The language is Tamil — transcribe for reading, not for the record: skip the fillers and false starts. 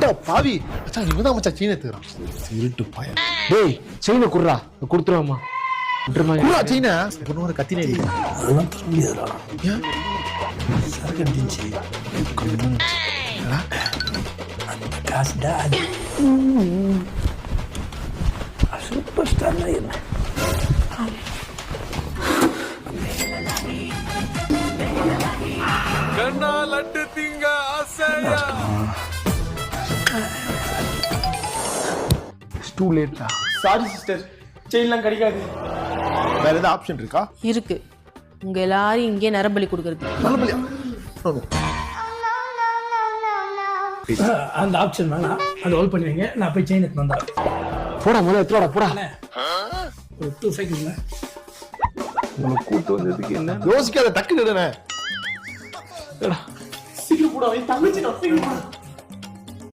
அட பாவி மச்சான் இவதான் மச்சான் செயின் எடுத்துறான் திருட்டு பையன் டேய் செயினை குடுறா கொடுத்துருவாமா குடுறா செயினை பொண்ணு ஒரு கத்தினே அதெல்லாம் தர முடியாதுடா ஏன் சரக்கு அடிச்சு அந்த காசுடா சூப்பர் ஸ்டார்னா என்ன கண்ணா லட்டு திங்க ஆசையா டூ லேட்டா சாரி சிஸ்டர் செயின்லாம் கிடைக்காது. வேற ஏதாவது ஆப்ஷன் இருக்கா இருக்கு. உங்க எல்லாரும் இங்கே நரபலி கொடுக்கறது. நல்லபடியா அந்த ஆப்ஷன் வேணாம் அதை ஹோல்ட் பண்ணி வைங்க நான் போய் செயின் எடுத்து வந்தேன் போடா முதல்ல எடுத்துடா போடா ஒரு 2 செகண்ட்ல உங்களை கூட்டு வந்ததுக்கு என்ன யோசிக்காத டக்கு நிடுனே சீக்கிரம் போட தங்கச்சி